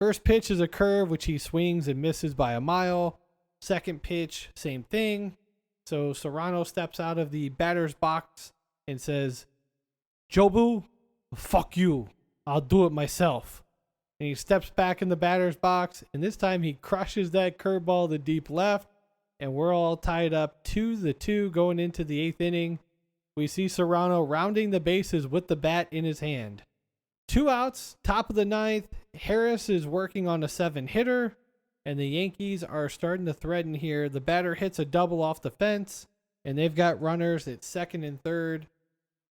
First pitch is a curve, which he swings and misses by a mile. Second pitch, same thing. So Serrano steps out of the batter's box and says, "Jobu, fuck you. I'll do it myself." And he steps back in the batter's box, and this time he crushes that curveball to deep left, and we're all tied up 2-2 going into the 8th inning. We see Serrano rounding the bases with the bat in his hand. 2 outs, top of the 9th. Harris is working on a 7-hitter, and the Yankees are starting to threaten here. The batter hits a double off the fence, and they've got runners at second and third.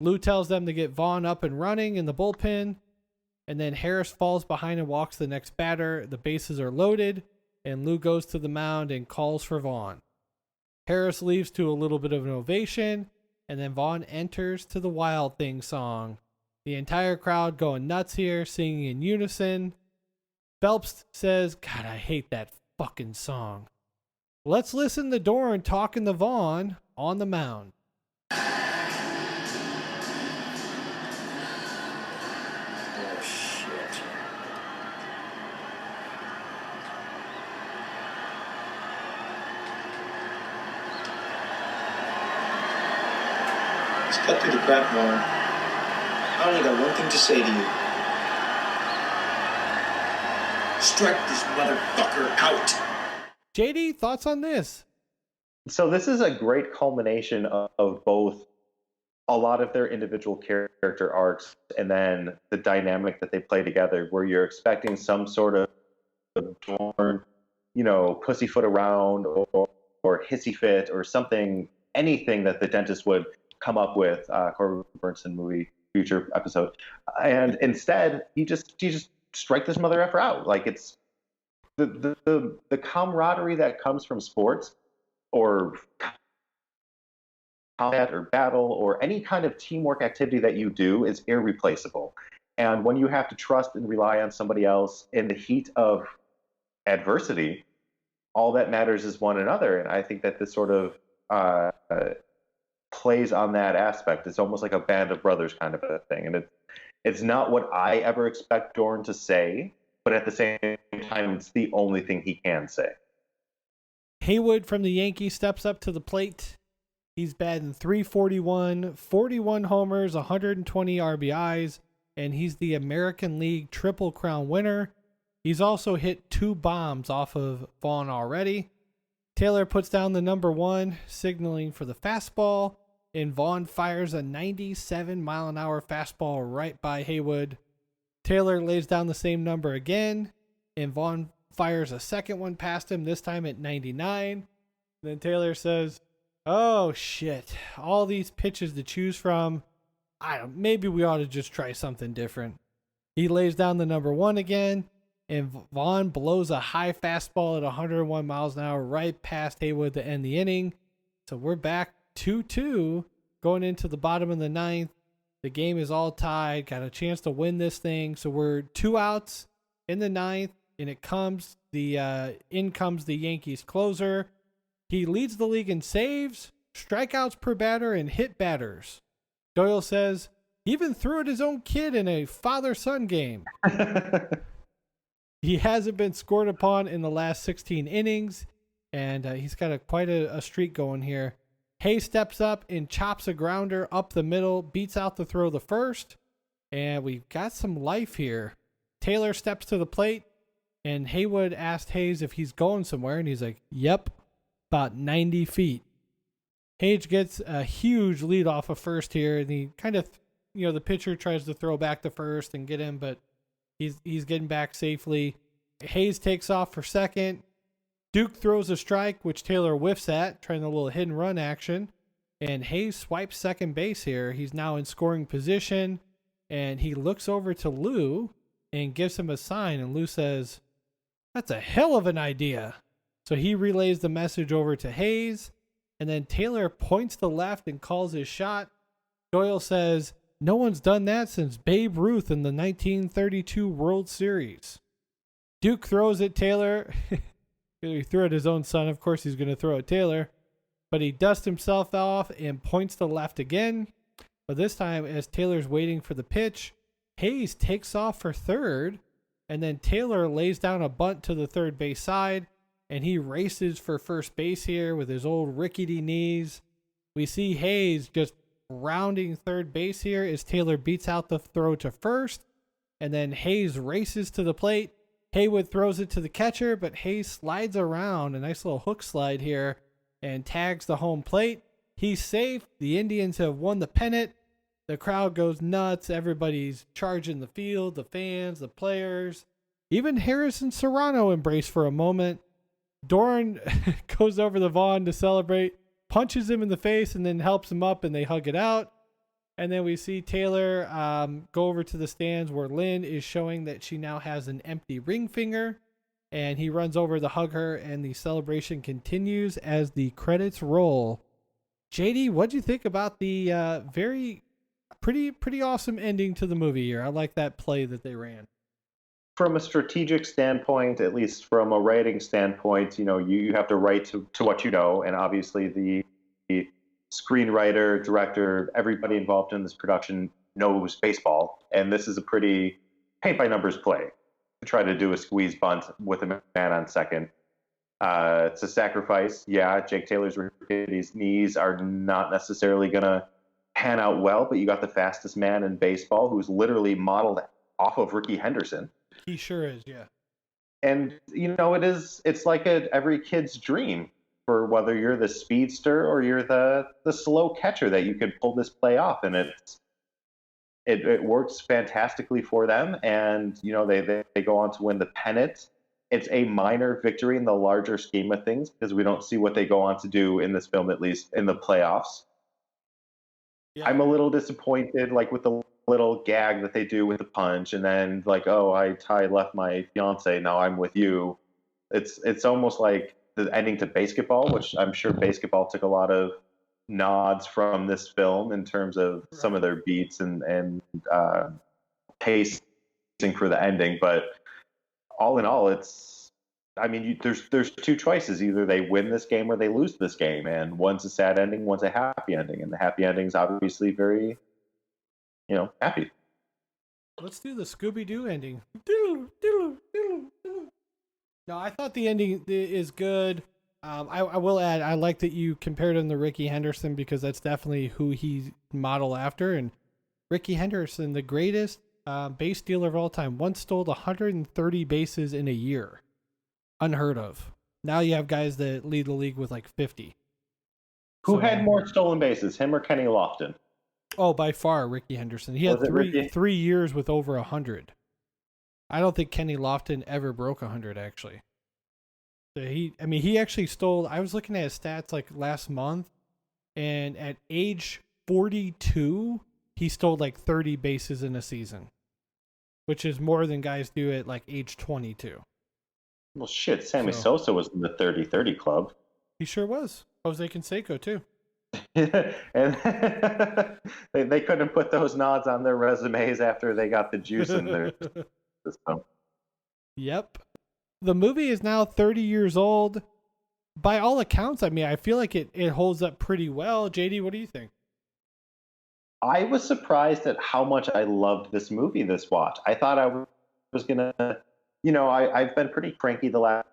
Lou tells them to get Vaughn up and running in the bullpen, and then Harris falls behind and walks the next batter. The bases are loaded, and Lou goes to the mound and calls for Vaughn. Harris leaves to a little bit of an ovation, and then Vaughn enters to the Wild Thing song. The entire crowd going nuts here, singing in unison. Phelps says, God, I hate that fucking song. Let's listen to Doran talking to Vaughn on the mound. Oh, shit. Let's cut through the crap, Vaughn. I only got one thing to say to you. Strike this motherfucker out. JD, thoughts on this? So this is a great culmination of both a lot of their individual character arcs and then the dynamic that they play together, where you're expecting some sort of Dorn, pussyfoot around or hissy fit or something, anything that the dentist would come up with, Corbin Burnson movie, future episode. And instead, he just strike this mother effer out. Like, it's the camaraderie that comes from sports or combat or battle or any kind of teamwork activity that you do is irreplaceable. And when you have to trust and rely on somebody else in the heat of adversity, all that matters is one another. And I think that this sort of plays on that aspect. It's almost like a band of brothers kind of a thing. And it's not what I ever expect Dorn to say, but at the same time, it's the only thing he can say. Haywood from the Yankees steps up to the plate. He's batting .341, 41 homers, 120 RBIs, and he's the American League Triple Crown winner. He's also hit 2 bombs off of Vaughn already. Taylor puts down the number 1, signaling for the fastball, and Vaughn fires a 97-mile-an-hour fastball right by Haywood. Taylor lays down the same number again, and Vaughn fires a second one past him, this time at 99. Then Taylor says, oh shit, all these pitches to choose from. Maybe we ought to just try something different. He lays down the number 1 again, and Vaughn blows a high fastball at 101 miles an hour right past Haywood to end the inning. So we're back 2-2 going into the bottom of the 9th. The game is all tied, got a chance to win this thing. So we're 2 outs in the 9th, and in comes the Yankees closer. He leads the league in saves, strikeouts per batter, and hit batters. Doyle says he even threw at his own kid in a father-son game. He hasn't been scored upon in the last 16 innings, and he's got quite a streak going here. Hayes steps up and chops a grounder up the middle, beats out the throw to first, and we've got some life here. Taylor steps to the plate, and Haywood asked Hayes if he's going somewhere, and he's like, yep, about 90 feet. Hayes gets a huge lead off of first here, and he kind of, the pitcher tries to throw back to first and get him, but he's getting back safely. Hayes takes off for second. Duke throws a strike, which Taylor whiffs at, trying a little hit and run action. And Hayes swipes second base here. He's now in scoring position, and he looks over to Lou and gives him a sign, and Lou says, that's a hell of an idea. So he relays the message over to Hayes, and then Taylor points to left and calls his shot. Doyle says, no one's done that since Babe Ruth in the 1932 World Series. Duke throws at Taylor. He threw at his own son. Of course, he's going to throw at Taylor. But he dusts himself off and points to left again. But this time, as Taylor's waiting for the pitch, Hayes takes off for third. And then Taylor lays down a bunt to the third base side. And he races for first base here with his old rickety knees. We see Hayes just rounding third base here as Taylor beats out the throw to first. And then Hayes races to the plate. Haywood throws it to the catcher, but Hayes slides around, a nice little hook slide here, and tags the home plate. He's safe. The Indians have won the pennant. The crowd goes nuts. Everybody's charging the field, the fans, the players. Even Harrison Serrano embraced for a moment. Doran goes over to Vaughn to celebrate, punches him in the face, and then helps him up, and they hug it out. And then we see Taylor go over to the stands where Lynn is showing that she now has an empty ring finger. And he runs over to hug her, and the celebration continues as the credits roll. JD, what'd you think about the pretty awesome ending to the movie here? I like that play that they ran. from a strategic standpoint, at least from a writing standpoint, you have to write to what you know, and obviously the screenwriter, director, everybody involved in this production knows baseball, and this is a pretty paint by numbers play to try to do a squeeze bunt with a man on second. It's a sacrifice. Yeah, Jake Taylor's Achilles knees are not necessarily going to pan out well, but you got the fastest man in baseball who's literally modeled off of Ricky Henderson. He sure is, yeah. And, it's like every kid's dream for whether you're the speedster or you're the slow catcher that you could pull this play off. And it works fantastically for them. And, they go on to win the pennant. It's a minor victory in the larger scheme of things because we don't see what they go on to do in this film, at least in the playoffs. Yeah. I'm a little disappointed, like with the little gag that they do with the punch, and then like, oh, I left my fiance, now I'm with you. It's almost like the ending to Basketball, which I'm sure Basketball took a lot of nods from this film in terms of some of their beats and pacing for the ending, but all in all, there's two choices. Either they win this game or they lose this game. And one's a sad ending, one's a happy ending. And the happy ending's obviously very, happy. Let's do the Scooby-Doo ending. No, I thought the ending is good. I will add, I like that you compared him to Ricky Henderson because that's definitely who he's modeled after. And Ricky Henderson, the greatest base stealer of all time, once stole 130 bases in a year. Unheard of. Now you have guys that lead the league with like 50. Who had more stolen bases, him or Kenny Lofton? Oh, by far, Ricky Henderson. He had 3 years with over 100. I don't think Kenny Lofton ever broke 100, actually. So he actually stole, I was looking at his stats like last month, and at age 42, he stole like 30 bases in a season, which is more than guys do at like age 22. Well, shit, Sammy Sosa was in the 30-30 club. He sure was. Jose Canseco, too. And they couldn't put those nods on their resumes after they got the juice in their system. Yep. The movie is now 30 years old. By all accounts, I feel like it holds up pretty well. JD, what do you think? I was surprised at how much I loved this movie this watch. I thought I was going to... I've been pretty cranky the last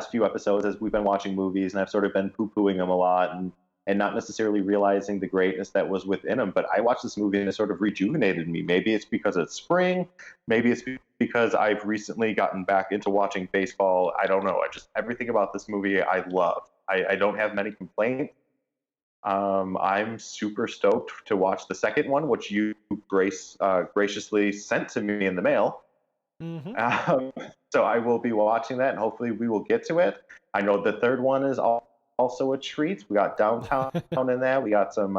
few episodes as we've been watching movies, and I've sort of been poo-pooing them a lot and not necessarily realizing the greatness that was within them. But I watched this movie and it sort of rejuvenated me. Maybe it's because it's spring. Maybe it's because I've recently gotten back into watching baseball. I don't know. Everything about this movie I love. I don't have many complaints. I'm super stoked to watch the second one, which you graciously sent to me in the mail. Mm-hmm. So I will be watching that, and hopefully we will get to it. I know the third one is also a treat. We got Downtown in that. We got some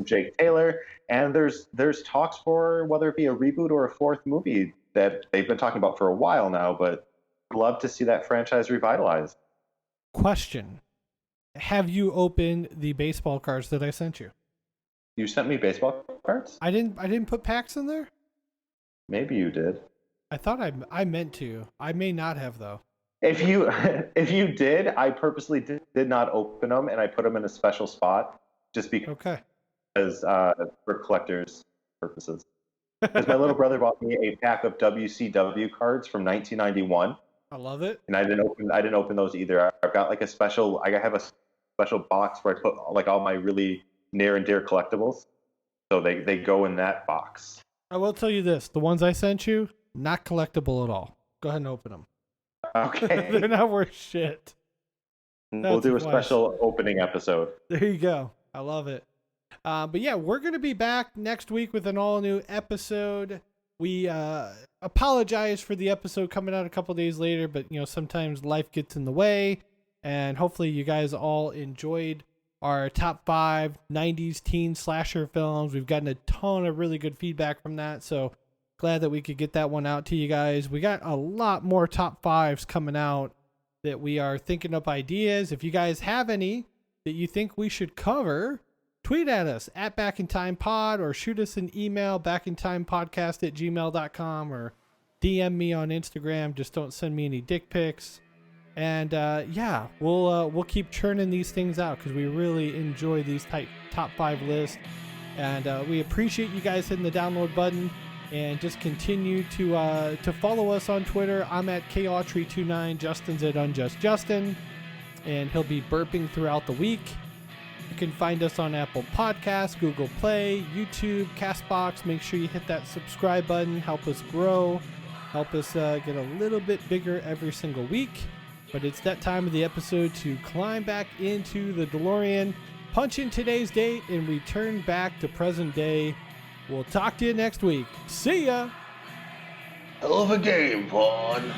Jake Taylor, and there's talks for whether it be a reboot or a fourth movie that they've been talking about for a while now. But I'd love to see that franchise revitalized. Question: have you opened the baseball cards that I sent you? You sent me baseball cards? I didn't put packs in there. Maybe you did. I thought I meant to. I may not have, though. If you did, I purposely did not open them, and I put them in a special spot just because for collectors' purposes. Because my little brother bought me a pack of WCW cards from 1991. I love it. And I didn't open those either. I've got like I have a special box where I put like all my really near and dear collectibles. So they go in that box. I will tell you this: the ones I sent you, not collectible at all. Go ahead and open them. Okay. They're not worth shit. We'll do a special opening episode. There you go. I love it. But yeah, we're going to be back next week with an all new episode. We apologize for the episode coming out a couple days later, but sometimes life gets in the way, and hopefully you guys all enjoyed our top 5 90s teen slasher films. We've gotten a ton of really good feedback from that, so glad that we could get that one out to you guys. We got a lot more top 5s coming out that we are thinking up ideas. If you guys have any that you think we should cover, tweet at us at backintimepod or shoot us an email backintimepodcast@gmail.com or DM me on Instagram. Just don't send me any dick pics. And yeah, we'll keep churning these things out because we really enjoy these top 5 lists. And we appreciate you guys hitting the download button. And just continue to follow us on Twitter. I'm at KAutry29. Justin's at UnjustJustin. And he'll be burping throughout the week. You can find us on Apple Podcasts, Google Play, YouTube, CastBox. Make sure you hit that subscribe button. Help us grow. Help us get a little bit bigger every single week. But it's that time of the episode to climb back into the DeLorean, punch in today's date, and return back to present day. We'll talk to you next week. See ya! Hell of a game, Vaughn.